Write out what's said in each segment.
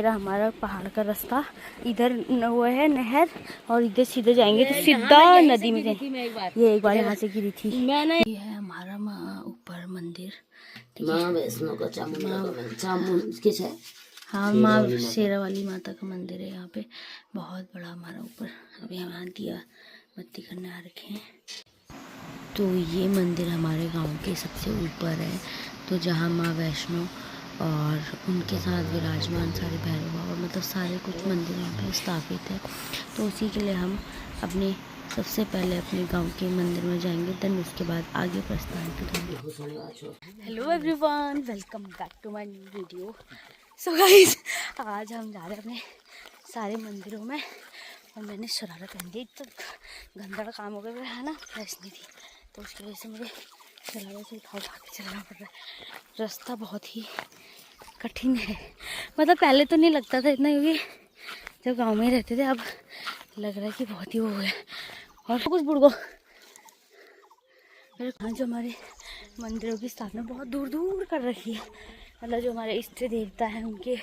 हमारा पहाड़ का रास्ता, इधर वो है नहर और इधर सीधे जाएंगे तो सीधा नदी में जाएंगे। ये एक बार यहाँ से गिरी थी। ये है हमारा ऊपर मंदिर, माँ वैष्णो का चामुंडा, हाँ माँ शेरावाली माता का मंदिर है यहाँ पे, बहुत बड़ा हमारा ऊपर। अभी हम यहाँ दिया बत्ती करने आ रखे हैं। तो ये मंदिर हमारे गांव के सबसे ऊपर है, तो जहाँ माँ वैष्णो और उनके साथ विराजमान सारे भैरव बाबा, मतलब सारे कुछ मंदिर यहाँ पे स्थापित है। तो उसी के लिए हम अपने सबसे पहले अपने गांव के मंदिर में जाएंगे, देन उसके बाद आगे प्रस्थान करेंगे। Hello everyone, welcome back to my new video. So guys, आज हम जा रहे हैं अपने सारे मंदिरों में और मैंने शरारा पहन दी। तो गंदा काम हो गया है ना, फ्रेश नहीं थी, तो उसकी वजह से मुझे शरारा से उठा के चलाना पड़ रहा है। रास्ता बहुत ही कठिन है, मतलब पहले तो नहीं लगता था इतना, क्योंकि जब गांव में रहते थे, अब लग रहा है कि बहुत ही वो है। और कुछ बुढ़गो जो हमारे मंदिरों की स्थापना बहुत दूर दूर कर रखी है, मतलब जो हमारे इष्ट देवता हैं उनके,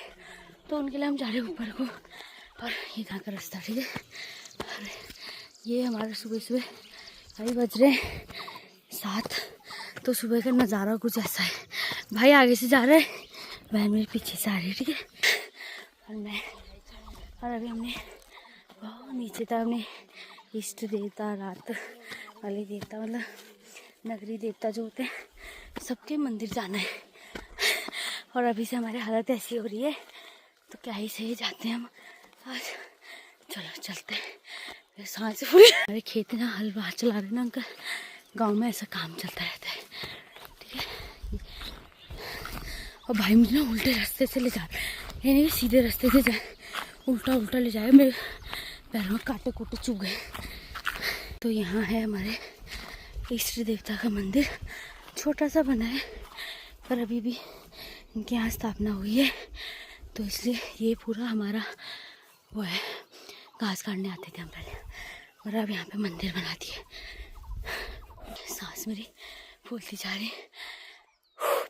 तो उनके लिए हम जा रहे हैं ऊपर को। और ये कहाँ का रास्ता, ठीक है। और ये हमारे सुबह सुबह अभी बज रहे 7, तो सुबह का नज़ारा कुछ ऐसा है। भाई आगे से जा रहा है, बहन मेरे पीछे से आ रही है, ठीक है। और अभी हमने बहुत नीचे तक अपने इष्ट देवता, रात वाले देवता, मतलब नगरी देवता जो होते हैं, सबके मंदिर जाना है। और अभी से हमारी हालत ऐसी हो रही है, तो क्या ही सही जाते हैं हम आज। चलो चलते हैं, सांस फूल। हमारे खेत ना हल बाहर चला रहे ना अंकल, गांव में ऐसा काम चलता रहता है, ठीक है। और भाई मुझे ना उल्टे रास्ते से ले जा रहे हैं, यानी कि सीधे रास्ते से जाए, उल्टा उल्टा ले जाए, मेरे पैर में कांटे कूटे चुभ गए। तो यहाँ है हमारे इष्ट देवता का मंदिर, छोटा सा बना है, पर अभी भी इनके यहाँ स्थापना हुई है, तो इसलिए ये पूरा हमारा वो है। घास काटने आते थे हम पहले, और अब यहाँ पे मंदिर बना दिए। सांस मेरी फूलती जा रही है,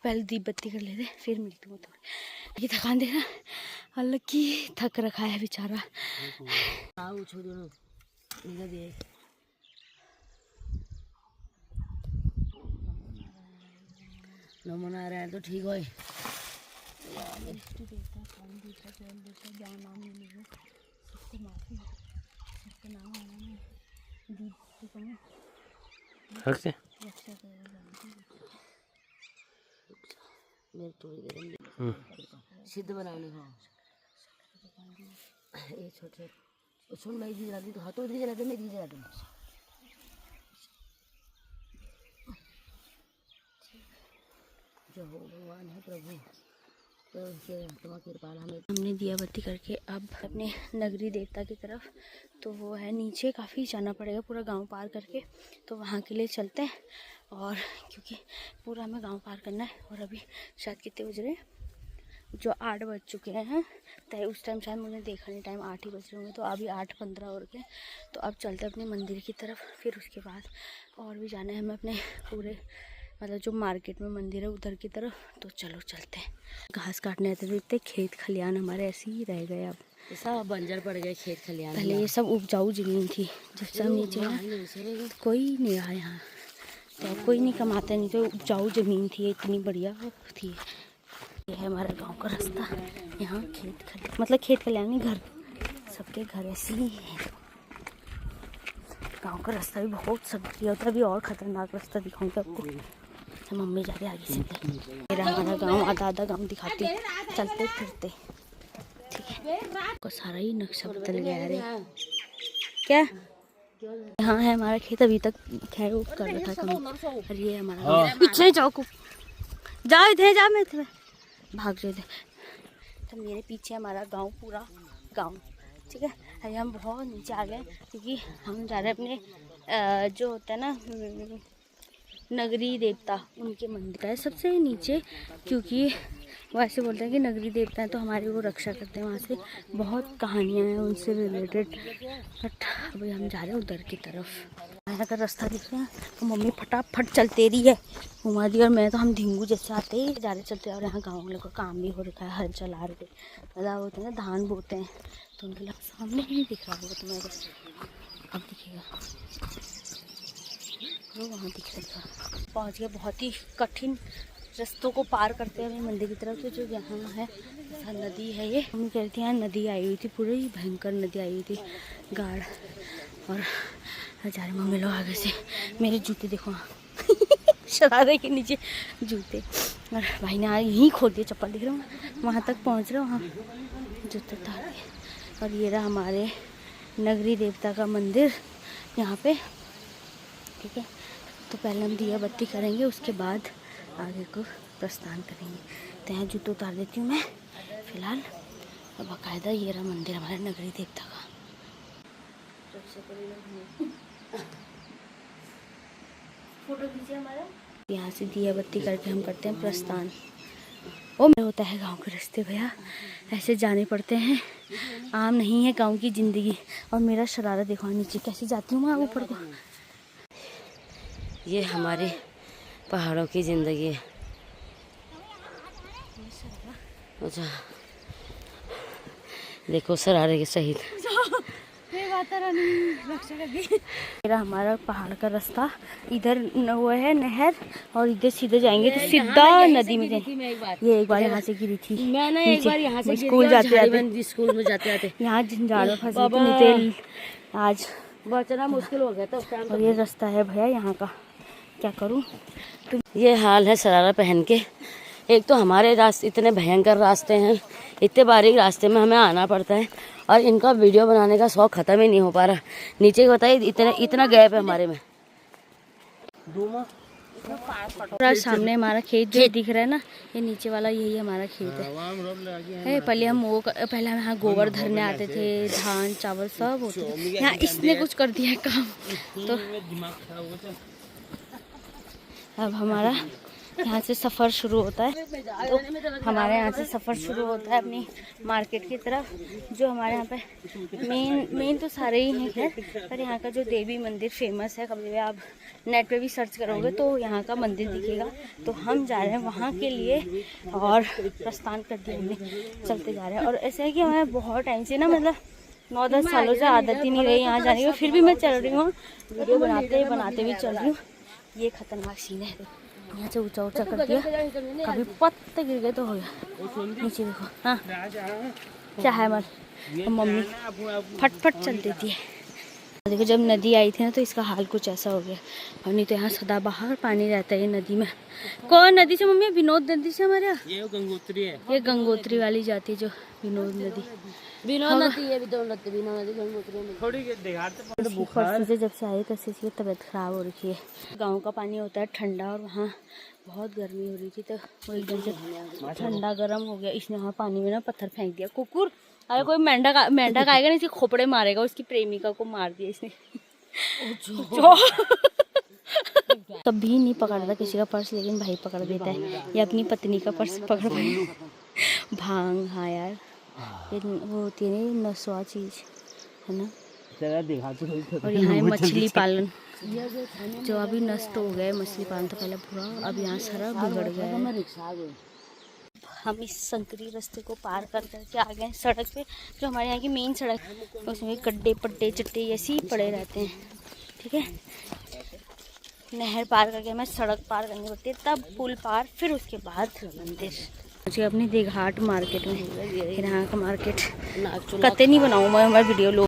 पहले दीप बत्ती कर लेते, फिर मिलती हूँ थोड़ी। ये थकान देखना, अलग की थक रखा है बेचारा। नमना रहे हैं तो ठीक हो। सिद्ध बनाने को ये छोटे सुन, मैं दी जला दी तो हाथों दी जला दे, मैं दी जला दूँ। जो हो भगवान है प्रभु, तो कृपाल हमने दिया बत्ती करके अब अपने नगरी देवता की तरफ, तो वो है नीचे, काफ़ी जाना पड़ेगा पूरा गांव पार करके, तो वहाँ के लिए चलते हैं। और क्योंकि पूरा हमें गांव पार करना है, और अभी शायद कितने बज रहे हैं, जो 8 बज चुके हैं, तो उस टाइम शायद मुझे देखा नहीं, टाइम 8 ही बज रहे होंगे, तो अभी 8:15 हो गए। तो अब चलते हैं अपने मंदिर की तरफ, फिर उसके बाद और भी जाना है हमें अपने पूरे, मतलब जो मार्केट में मंदिर है उधर की तरफ। तो चलो चलते हैं। घास काटने आते देखते, खेत खलियान हमारे ऐसे ही रह गए, अब सब बंजर पड़ गए खेत खलियान। पहले ये सब उपजाऊ जमीन थी, जब सब नीचे कोई नहीं रहा यहाँ, तो कोई नहीं कमाते, नहीं तो उपजाऊ जमीन थी, इतनी बढ़िया थी। ये है हमारा गांव का रास्ता, यहाँ मतलब खेत खलियान, घर, सबके घर ऐसे ही है। गांव का रास्ता भी बहुत सब्जी होता है, अभी और खतरनाक रास्ता दिखाऊंगी आपको, मम्मी जा रही आगे से। मेरा हमारा गांव आधा गांव दिखाती चलते फिरते, ठीक है। को सारा ही नक्शा बदल गया रे, क्या यहाँ है हमारा खेत, अभी तक खैर वो कर रखा था। और ये हमारा पीछे जाओ, जाओ इधर जा, मैं भाग रहे थे। तो मेरे पीछे हमारा गांव, पूरा गांव, ठीक है। अभी हम बहुत नीचे आ गए, क्योंकि हम जा रहे हैं अपने जो होता है ना नगरी देवता, उनके मंदिर का है सबसे नीचे, क्योंकि वो ऐसे बोलते हैं कि नगरी देवता हैं तो हमारी वो रक्षा करते हैं। वहाँ से बहुत कहानियाँ हैं उनसे रिलेटेड। बट अभी हम जा रहे हैं उधर की तरफ। यहाँ का रास्ता दिख रहा है तो मम्मी फटाफट चलते रही है, घुमा दी। और मैं तो हम ढींगू जैसे आते ही जा रहे चलते। और यहाँ गाँव वालों का काम भी हो रखा है, हल चला रहे, मतलब होते हैं ना धान बोते हैं तो उनके लिए सामने ही नहीं दिख रहा होगा तुम्हें, अब दिखेगा वो वहाँ दिख रहा। पहुँच गया। बहुत ही कठिन रास्तों को पार करते हैं मंदिर की तरफ। तो जो यहाँ है नदी है, ये हम कहते हैं यहाँ नदी आई हुई थी, पूरी भयंकर नदी आई हुई थी गाढ़। और हजारे मम्मी लोग आगे से। मेरे जूते देखो शरारे के नीचे जूते। और भाई ने यहीं खोल दिए चप्पल, दिख रहा हूँ वहाँ तक पहुँच रहा हूँ, वहाँ जूते उतार दिए। और ये रहा हमारे नगरी देवता का मंदिर यहाँ पे, ठीक है। तो पहले हम दिया बत्ती करेंगे, उसके बाद आगे को प्रस्थान करेंगे। तो यहाँ जूते उतार देती हूँ मैं फिलहाल। और बाकायदा ये रहा मंदिर हमारे नगरी देवता का। फोटो खींचिए हमारा। यहाँ से दिया बत्ती करके हम करते हैं प्रस्थान। वो मेरा होता है गांव के रास्ते भैया, ऐसे जाने पड़ते हैं, आम नहीं है गांव की ज़िंदगी। और मेरा शरारा देखो नीचे कैसे जाती हूँ मैं ऊपर को। ये हमारे पहाड़ों की ज़िंदगी है। अच्छा देखो शरारे के सहित मेरा हमारा पहाड़ का रास्ता, इधर वो है नहर और इधर सीधे जाएंगे तो सीधा नदी में जाएंगे। ये एक बार यहाँ से गिरी थी मैं ना, एक बार यहाँ से स्कूल जाते स्कूल में जाते आते यहाँ झंझाड़ में फंसी थी, नहीं तो आज बचना मुश्किल हो गया था। और ये रास्ता है भैया यहाँ का, क्या करूँ। ये हाल है शरारा पहन के। एक तो हमारे रास्ते इतने भयंकर रास्ते हैं, इतने बारीक रास्ते में हमें आना पड़ता है और इनका वीडियो बनाने का शौक ख़त्म ही नहीं हो पा रहा। नीचे बताइए इतना गैप है हमारे में। पूरा सामने हमारा खेत जो दिख रहा है ना, ये नीचे वाला यही हमारा खेत है। पहले हम पहले हम यहाँ गोबर धरने आते थे, धान चावल सब होते थे। यहाँ इसने कुछ कर दिया है काम। तो अब हमारा यहाँ से सफ़र शुरू होता है। तो हमारे यहाँ से सफ़र शुरू होता है अपनी मार्केट की तरफ। जो हमारे यहाँ पे मेन तो सारे ही हैं खैर, पर यहाँ का जो देवी मंदिर फेमस है, कभी भी आप नेट पे भी सर्च करोगे तो यहाँ का मंदिर दिखेगा। तो हम जा रहे हैं वहाँ के लिए और प्रस्थान कर दिया हमने, चलते जा रहे हैं। और ऐसा है कि हमें बहुत टाइम से ना, मतलब 9-10 सालों से आदत ही नहीं रही यहाँ जाने की, फिर भी मैं चल रही हूँ, वीडियो बनाते भी चल रही हूँ। ये खतरनाक सीन है, यहाँ से ऊंचा कर दिया, कभी पत्ते गिर गए तो हो गया। नीचे देखो, हाँ क्या है मम्मी फटफट चल देती है। देखो जब नदी आई थी ना तो इसका हाल कुछ ऐसा हो गया। और नहीं तो यहाँ सदाबहार पानी रहता है ये नदी में। कौन नदी से मम्मी? विनोद नदी से हमारे यहाँ। ये गंगोत्री है, ये गंगोत्री वाली जाती है जो विनोद नदी। बुखार से जब से आई तब से इसकी तबीयत खराब हो रही है। गांव का पानी होता है ठंडा और वहाँ बहुत गर्मी हो रही थी तो वो एकदम से ठंडा गर्म हो गया। इसने वहाँ पानी में ना पत्थर फेंक दिया। कुकुर अरे कोई मेंढक आएगा ना, इसके खोपड़े मारेगा। उसकी प्रेमिका को मार दिया इसने। कभी नहीं पकड़ता किसी का पर्स, लेकिन भाई पकड़ देता है। ये अपनी पत्नी का पर्स पकड़ पाए। भांग, हाँ यार ये वो होती है ना नशवा चीज है ना। और यहाँ है मछली पालन जो अभी नष्ट हो गए। मछली पालन तो पहले पूरा, अब यहाँ सारा बिगड़ गया है। हम इस संकरी रास्ते को पार कर करके आ गए सड़क पे, जो हमारे यहाँ की मेन सड़क, उसमें गड्ढे पट्टे चट्टे ऐसे ही पड़े रहते हैं। ठीक है, नहर पार करके हमें सड़क पार करनी पड़ती है, तब पुल पार, फिर उसके बाद मंदिर। मुझे अपनी देघाट मार्केट में, यहाँ का मार्केट कते नहीं बनाऊँ मैं हमारा वीडियो लोग